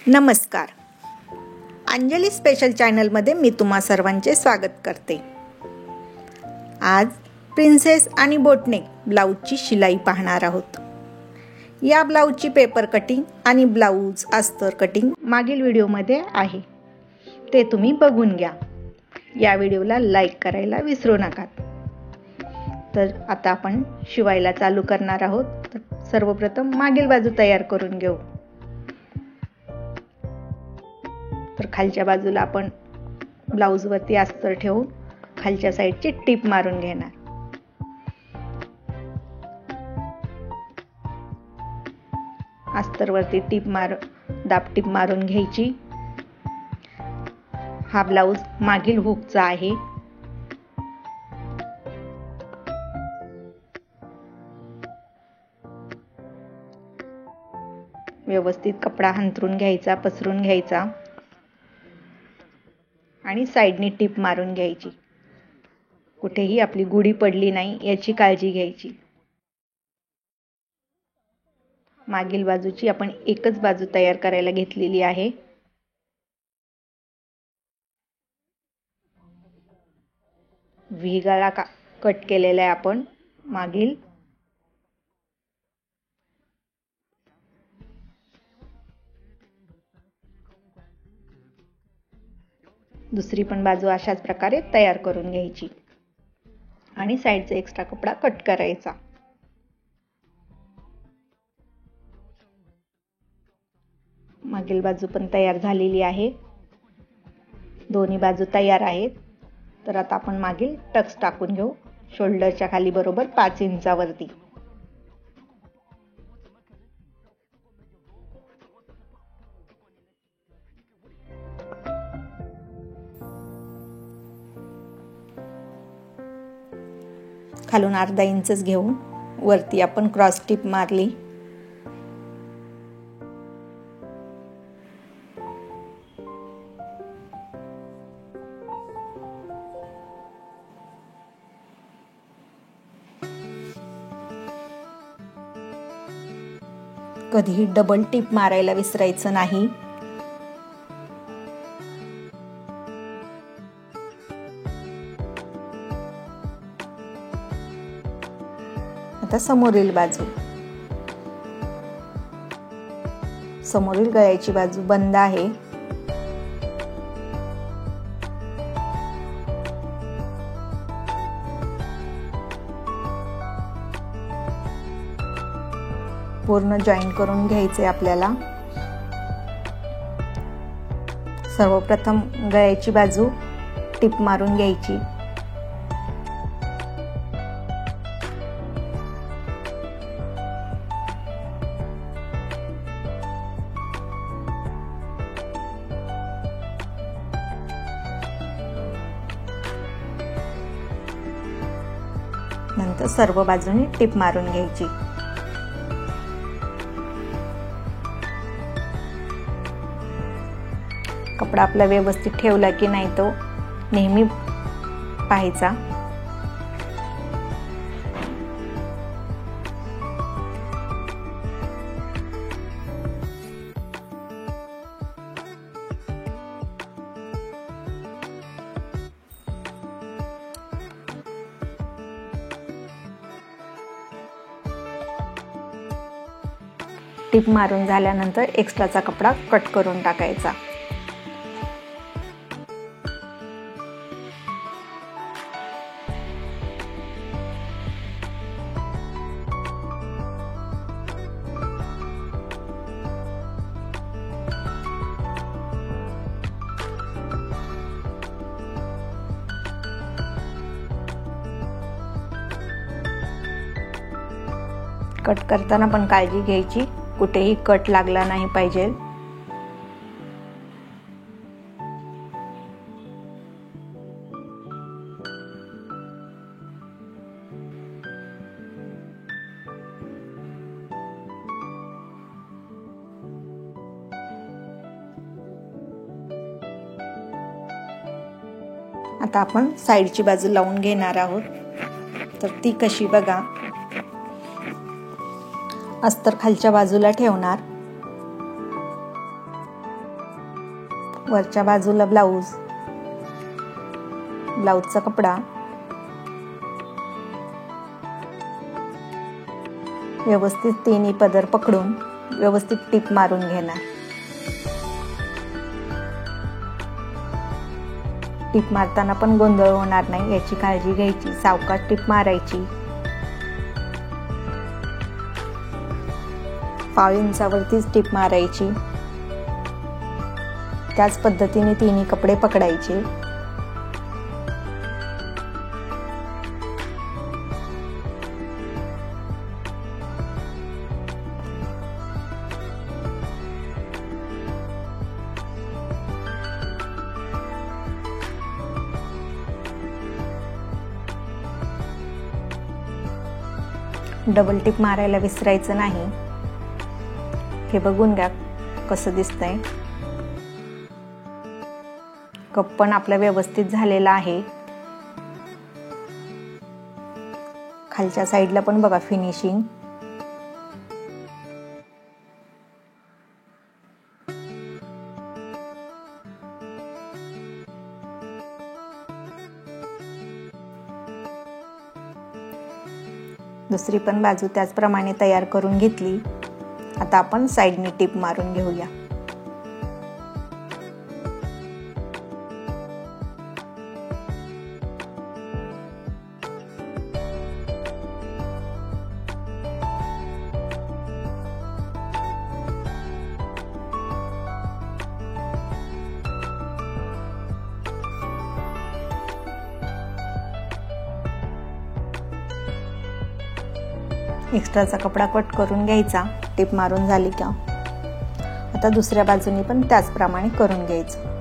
नमस्कार. अंजली स्पेशल चॅनलमध्ये मी तुम्हा सर्वांचे स्वागत करते. आज प्रिन्सेस आणि बोटनेक ब्लाऊजची शिलाई पाहणार आहोत. या ब्लाऊजची पेपर कटिंग आणि ब्लाऊज अस्तर कटिंग मागील व्हिडिओमध्ये आहे, ते तुम्ही बघून घ्या. या व्हिडिओला लाईक करायला विसरू नका. तर आता आपण शिवायला चालू करणार आहोत. तर सर्वप्रथम मागील बाजू तयार करून घेऊ. तर खालच्या बाजूला आपण ब्लाऊजवरती अस्तर ठेवून खालच्या साईडची टीप मारून घेणार. अस्तरवरती दाब टीप मारून घ्यायची. हा ब्लाऊज मागील हुकचा आहे. व्यवस्थित कपडा अंथरून घ्यायचा, पसरून घ्यायचा आणि साईडनी टीप मारून घ्यायची. कुठेही आपली गुढी पडली नाही याची काळजी घ्यायची. मागील बाजूची आपण एकच बाजू तयार करायला घेतलेली आहे. व्ही गळा कट केलेला आहे आपण मागील. दुसरी पण बाजू अशाच प्रकारे तयार करून घ्यायची आणि साईडचा एक्स्ट्रा कपडा कट करायचा. मागील बाजू पण तयार झालेली आहे. दोन्ही बाजू तयार आहेत. तर आता आपण मागील टक्स टाकून घेऊ शोल्डरच्या खाली बरोबर 5 इंचावरती. खालून अर्धा इंचच घेऊन वरती आपण क्रॉस टीप मारली. कधीही डबल टीप मारायला विसरायचं नाही. आता समोरील बाजू. समोरील गळ्याची बाजू बंद आहे. पूर्ण जॉईन करून घ्यायचे आपल्याला. सर्वप्रथम गळ्याची बाजू टीप मारून घ्यायची. नंतर सर्व बाजूनी टीप मारून घ्यायची. कपडा आपला व्यवस्थित ठेवला की नाही तो नेहमी पाहायचा. टीप मारून झाल्यानंतर एक्स्ट्राचा कपडा कट करून टाकायचा. कट करताना पण काळजी घ्यायची, कुठेही कट लागला नाही पाहिजे. आता आपण साईडची बाजू लावून घेणार आहोत. तर ती कशी बघा. अस्तर खालच्या बाजूला ठेवणार. वरच्या बाजूला ब्लाऊजचा कपडा व्यवस्थित तिन्ही पदर पकडून व्यवस्थित टीप मारून घेणार. टीप मारताना पण गोंधळ होणार नाही याची काळजी घ्यायची. सावकाश टीप मारायची. 5 इंचावरतीच टीप मारायची. त्याच पद्धतीने तिन्ही कपडे पकडायचे. डबल टिप मारायला विसरायचं नाही. हे बघून घ्या कसं दिसतंय. कप पण आपला व्यवस्थित झालेला आहे. खालच्या साईडला पण बघा फिनिशिंग. दुसरी पण बाजू त्याचप्रमाणे तयार करून घेतली. आता आपण साईडने टिप मारून घेऊया. एक्स्ट्राचा कपडा कट करून घ्यायचा. टिप मारून झाली का आता दुसऱ्या बाजूने पण त्याचप्रमाणे करून घ्यायचं.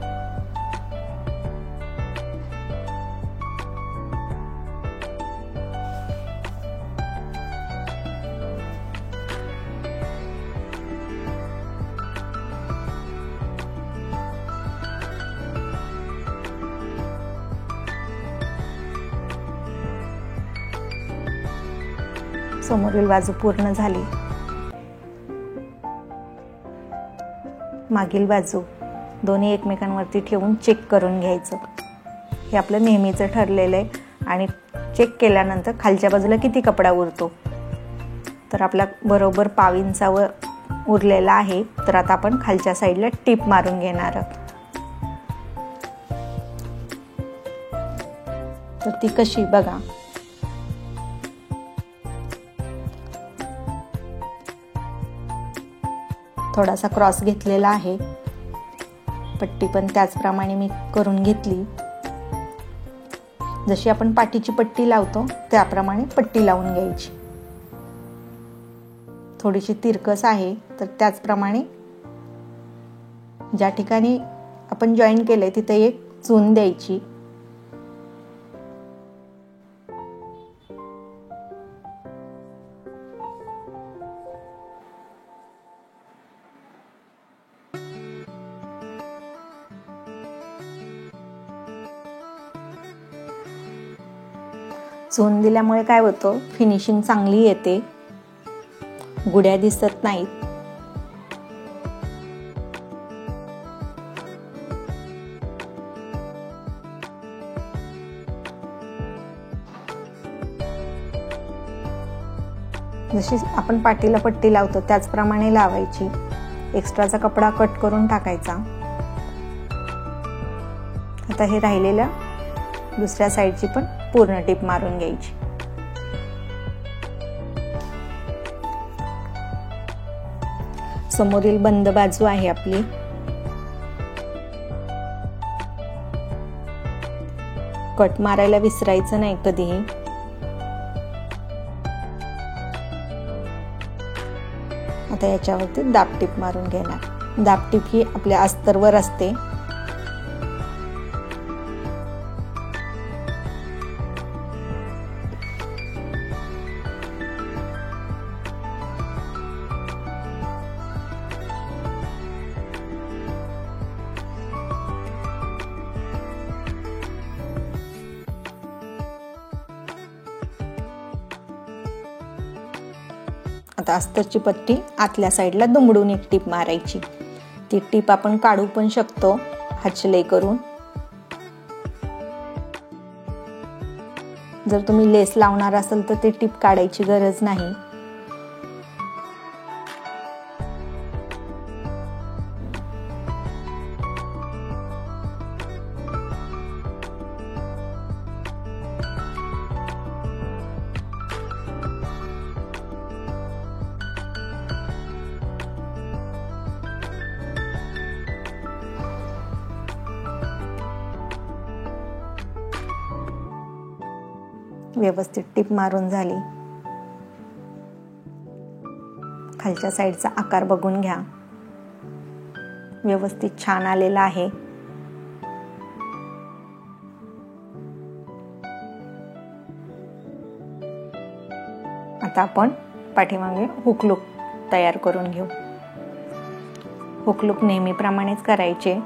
समोरील बाजू पूर्ण झाली. मागील बाजू दोन्ही एकमेकांवरती ठेवून चेक करून घ्यायचं. हे आपलं नेहमीचं ठरलेलं आहे. आणि चेक केल्यानंतर खालच्या बाजूला किती कपडा उरतो तर आपला बरोबर 5 इंचावर उरलेला आहे. तर आता आपण खालच्या साईडला टिप मारून घेणार आहोत. तर ती कशी बघा. थोडासा क्रॉस घेतलेला आहे. पट्टी पण त्याचप्रमाणे मी करून घेतली. जशी आपण पाठीची पट्टी लावतो त्याप्रमाणे पट्टी लावून घ्यायची. थोडीशी तिरकस आहे तर त्याचप्रमाणे ज्या ठिकाणी आपण जॉईन केलंय तिथे एक चून द्यायची. चून दिल्यामुळे काय होतं फिनिशिंग चांगली येते. गुड्या दिसत नाहीत. जशी आपण पाठीला पट्टी लावतो त्याचप्रमाणे लावायची. एक्स्ट्राचा कपडा कट करून टाकायचा. आता हे राहिलेल्या दुसऱ्या साईडची पण पूर्ण टिप मारून घ्यायची. समोरील बंद बाजू आहे आपली. कट मारायला विसरायचं नाही कधीही. आता याच्यावरती दाब टिप मारून घेणार. दाब टिप ही आपल्या अस्तरवर असते. आता अस्तरची पट्टी आतल्या साईडला दुमडून एक टीप मारायची. ती टीप आपण काढू पण शकतो. हातशिलाई करून. जर तुम्ही लेस लावणार असाल तर ते टिप काढायची गरज नाही. व्यवस्थित टिप मारून झाली. खालच्या साईडचा आकार बघून घ्या. व्यवस्थित छान आलेला आहे. आता आपण पाठीमागे हुक लूक तयार करून घेऊ. हुक लूक नेहमीप्रमाणेच करायचे.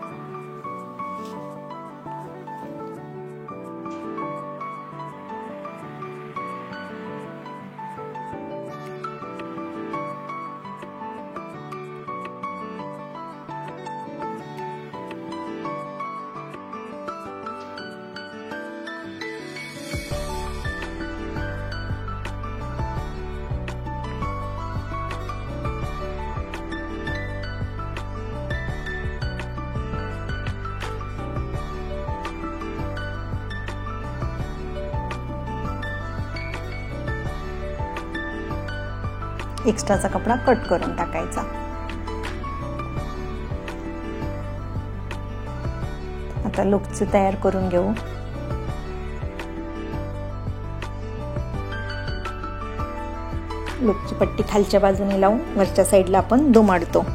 एक्स्ट्राचा कपडा कट करून टाकायचा. आता लुकची तयार करून घेऊ. लुकची पट्टी खालच्या बाजूने लावून वरच्या साईडला आपण दुमडतो.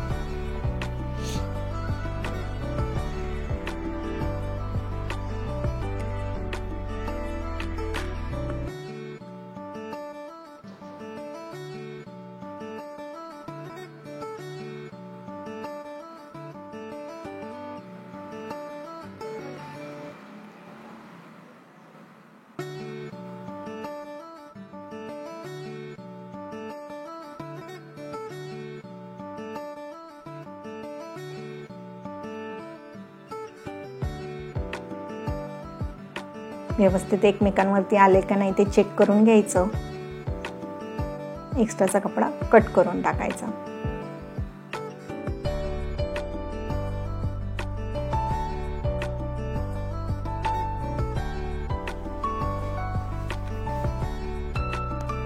व्यवस्थित एकमेकांवरती आले का नाही ते चेक करून घ्यायचं. एक्स्ट्राचा कपडा कट करून टाकायचा.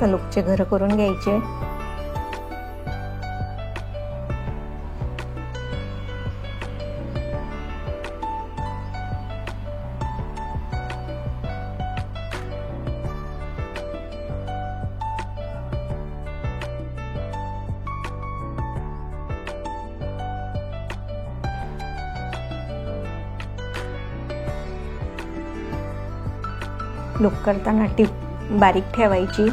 तर लुकचे घर करून घ्यायचे. लुक करताना टिप बारीक ठेवायची.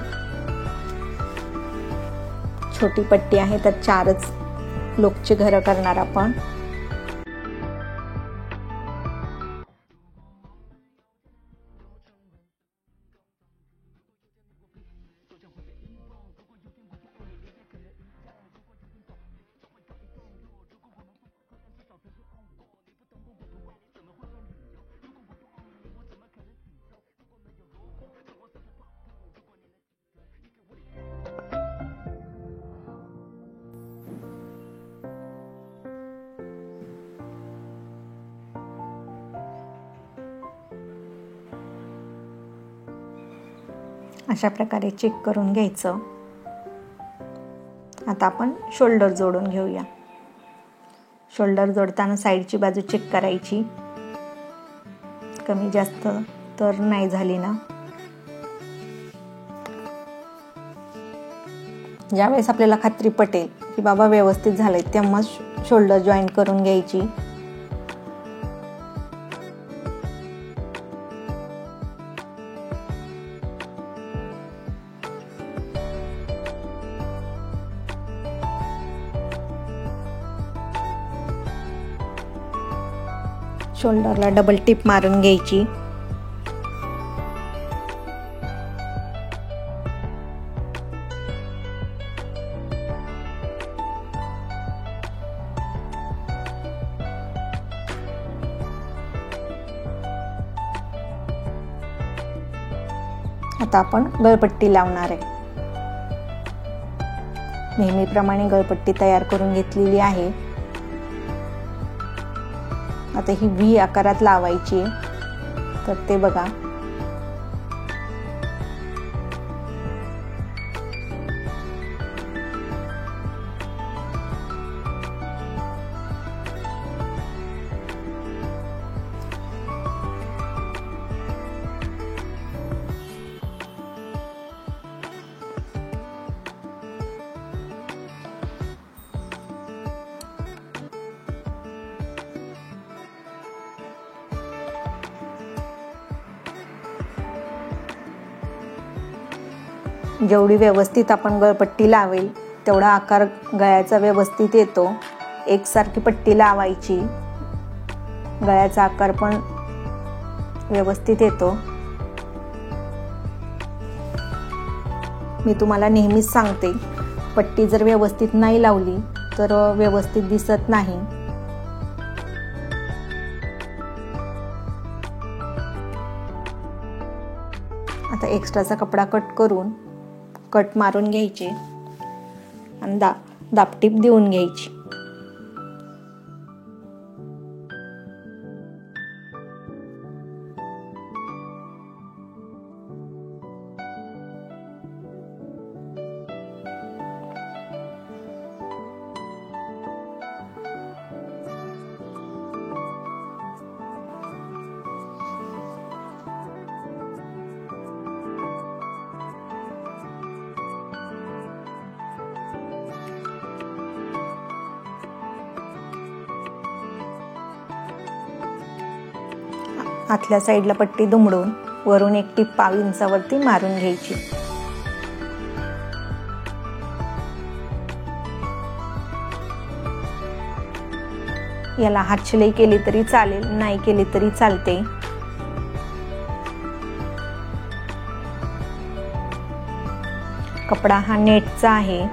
छोटी पट्टी आहे तर 4च लुकचे घर करणार आपण. अशा प्रकारे चेक करून घ्यायचं. आता आपण शोल्डर जोडून घेऊया. शोल्डर जोडताना साईडची बाजू चेक करायची. कमी जास्त तर नाही झाली ना. ज्यावेळेस आपल्याला खात्री पटेल की बाबा व्यवस्थित झालंय तेव्हा शोल्डर जॉईंट करून घ्यायची. शोल्डरला डबल टिप मारून घ्यायची. आता आपण गळपट्टी लावणार आहे. नेहमीप्रमाणे गळपट्टी तयार करून घेतलेली आहे. आता ही व्ही आकारात लावायची आहे. तर ते बघा, जेवढी व्यवस्थित आपण गळपट्टी लावेल तेवढा आकार गळ्याचा व्यवस्थित येतो. एकसारखी पट्टी लावायची, गळ्याचा आकार पण व्यवस्थित येतो. मी तुम्हाला नेहमीच सांगते, पट्टी जर व्यवस्थित नाही लावली तर व्यवस्थित दिसत नाही. आता एक्स्ट्राचा कपडा कट करून कट मारून घ्यायचे आणि दापटीप देऊन घ्यायची. आतल्या साईडला पट्टी दुमडून वरून एक टीप पाव इंचावरती मारून घ्यायची. याला हातशिलाई केली तरी चालेल, नाही केली तरी चालते. कपडा हा नेटचा आहे.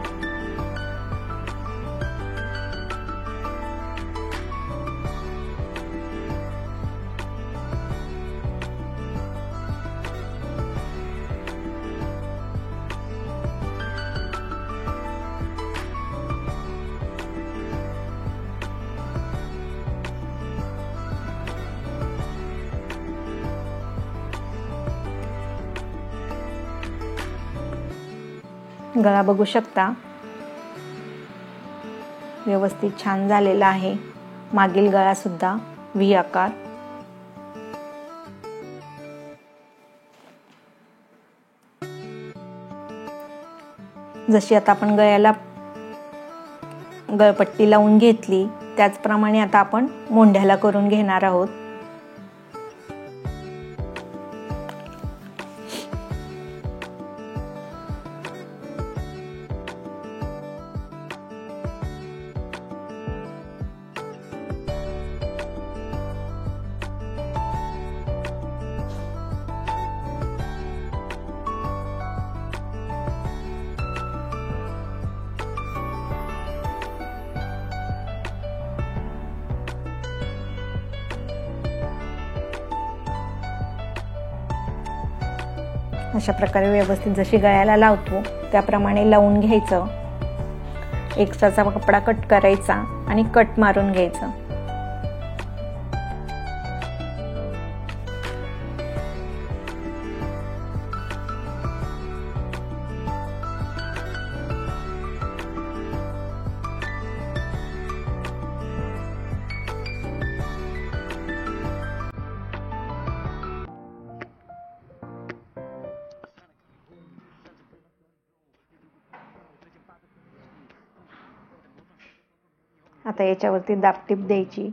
गळा बघू शकता, व्यवस्थित छान झालेला आहे. मागील गळा सुद्धा व्ही आकार. जशी आता आपण गळ्याला गळपट्टी लावून घेतली त्याचप्रमाणे आता आपण मोंढ्याला करून घेणार आहोत. अशा प्रकारे व्यवस्थित जशी गळ्याला लावतो त्याप्रमाणे लावून घ्यायचं. एक्स्ट्राचा कपडा कट करायचा आणि कट मारून घ्यायचं. आता याच्यावरती दापटीप द्यायची.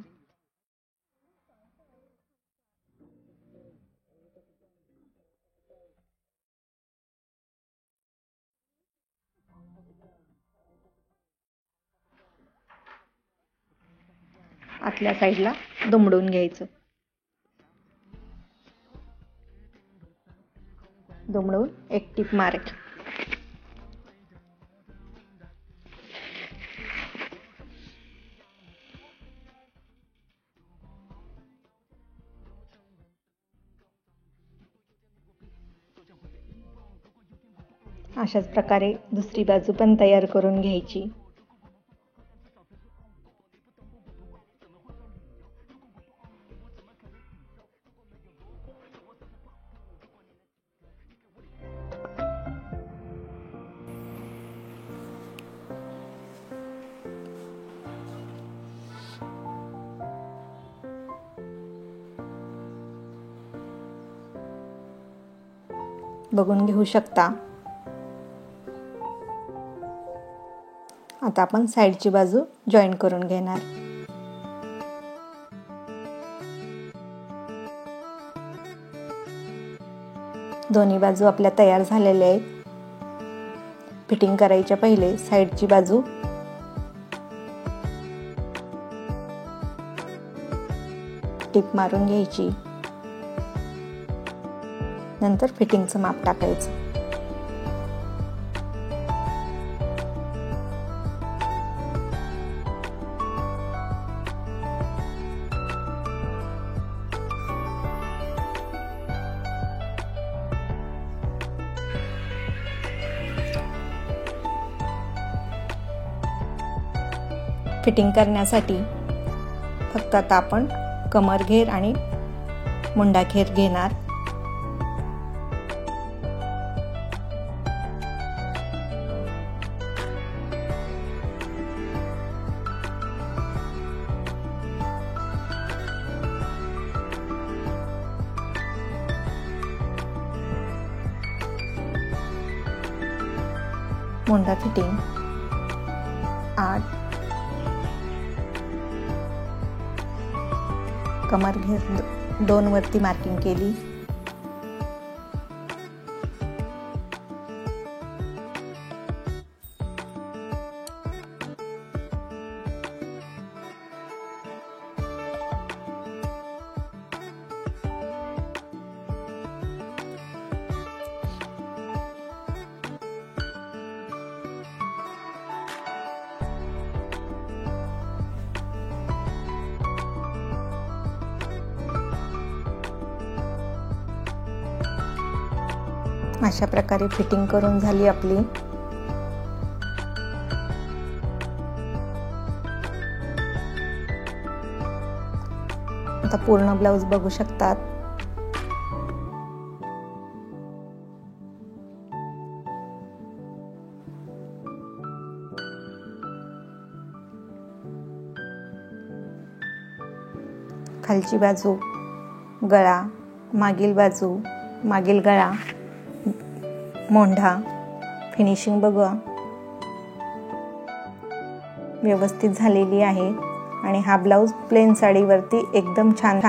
आतल्या साईडला दुमडून घ्यायचं. दुमडून एक टीप मारायची. अशाच प्रकारे दुसरी बाजू पण तयार करून घ्यायची. बघून घेऊ शकता. आता आपण साइडची बाजू जॉईन करून घेणार. दोन्ही बाजू आपल्या तयार झालेल्या आहेत. फिटिंग करायच्या पहिले साइडची बाजू टिप मारून घ्यायची. नंतर फिटिंगचं माप टाकायचं. फिटिंग करण्यासाठी फक्त आता आपण कमर घेर आणि मुंडा घेर घेणार. मुंडा फिटिंग 8, कमर घेर 2 वरती मार्किंग केली. अशा प्रकारे फिटिंग करून झाली आपली. आता पूर्ण ब्लाउज बघू शकतात. खालची बाजू, गळा, मागील बाजू, मागील गळा, मोंढा, फिनिशिंग बघा व्यवस्थित झालेली आहे. आणि हा ब्लाउज प्लेन साडीवरती एकदम छान